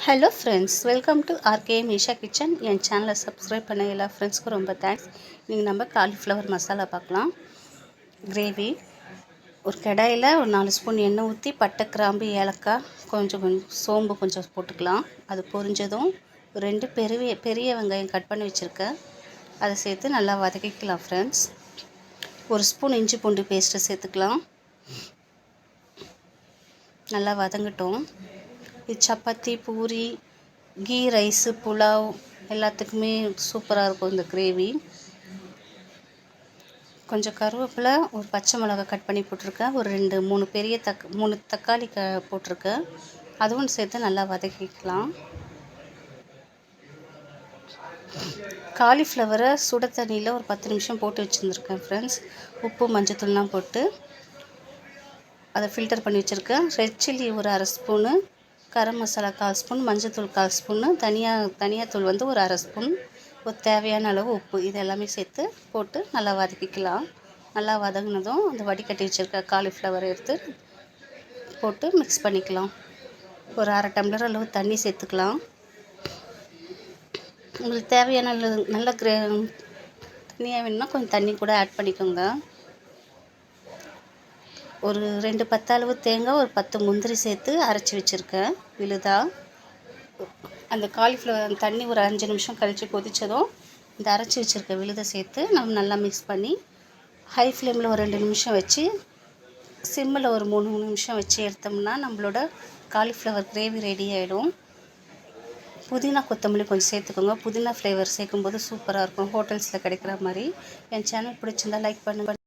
Hello friends, welcome to RK Meesha kitchen. என் சேனலை subscribe பண்ண எல்லா ஃப்ரெண்ட்ஸ்க்கும் ரொம்ப தேங்க்ஸ். நீங்கள் நம்ம காலிஃப்ளவர் மசாலா பார்க்கலாம். கிரேவி ஒரு கடாயில் ஒரு 4 ஸ்பூன் எண்ணெய் ஊற்றி பட்டை, கிராம்பு, ஏலக்காய், கொஞ்சம் சோம்பு கொஞ்சம் போட்டுக்கலாம். அது பொரிஞ்சதும் 2 பெரிய வெங்காயம் கட் பண்ணி வச்சுருக்கேன், அதை சேர்த்து நல்லா வதக்கிக்கலாம். ஃப்ரெண்ட்ஸ், 1 ஸ்பூன் இஞ்சி பூண்டு பேஸ்ட்டு சேர்த்துக்கலாம். நல்லா வதங்கட்டும். இது சப்பாத்தி, பூரி, கீ ரைஸு, புலாவ் எல்லாத்துக்குமே சூப்பராக இருக்கும் இந்த கிரேவி. கொஞ்சம் கருவேப்பிலை, ஒரு பச்சை மிளகாய் கட் பண்ணி போட்டிருக்கேன். ஒரு 3 தக்காளி போட்டிருக்கேன். அதுவும் சேர்த்து நல்லா வதக்கிக்கலாம். காலிஃப்ளவரை சுட தண்ணியில் ஒரு 10 நிமிஷம் போட்டு வச்சுருந்துருக்கேன். ஃப்ரெண்ட்ஸ், உப்பு மஞ்சத்தூள்லாம் போட்டு அதை ஃபில்டர் பண்ணி வச்சுருக்கேன். ரெட் சில்லி ஒரு 1/2 ஸ்பூனு, கரம் மசாலா 1/4 ஸ்பூன், மஞ்சத்தூள் 1/4 ஸ்பூனு, தனியாத்தூள் ஒரு 1/2 ஸ்பூன், ஒரு தேவையான அளவு உப்பு, இது எல்லாமே சேர்த்து போட்டு நல்லா வதக்கிக்கலாம். நல்லா வதங்கினதும் அந்த வடிகட்டி வச்சுருக்க காலிஃப்ளவரை எடுத்து போட்டு மிக்ஸ் பண்ணிக்கலாம். ஒரு 1/2 டம்ளர் அளவு தண்ணி சேர்த்துக்கலாம். உங்களுக்கு தேவையான நல்ல தண்ணியாக வேணும்னா கொஞ்சம் தண்ணி கூட ஆட் பண்ணிக்கோங்க. ஒரு 2 பத்தளவு தேங்காய், ஒரு 10 முந்திரி சேர்த்து அரைச்சி வச்சுருக்கேன் விழுதா. அந்த காலிஃப்ளவர் தண்ணி ஒரு 5 நிமிஷம் கழித்து கொதித்ததும் இந்த அரைச்சி வச்சுருக்க விழுதை சேர்த்து நம்ம நல்லா மிக்ஸ் பண்ணி ஹை ஃப்ளேமில் ஒரு 2 நிமிஷம் வச்சு, சிம்மில் ஒரு 3 நிமிஷம் வச்சு எடுத்தோம்னா நம்மளோட காலிஃப்ளவர் கிரேவி ரெடி ஆகிடும். புதினா கொத்தமல்லி கொஞ்சம் சேர்த்துக்கோங்க. புதினா ஃப்ளேவர் சேர்க்கும்போது சூப்பராக இருக்கும், ஹோட்டல்ஸில் கிடைக்கிற மாதிரி. என் சேனல் பிடிச்சிருந்தா லைக் பண்ணுங்கள்.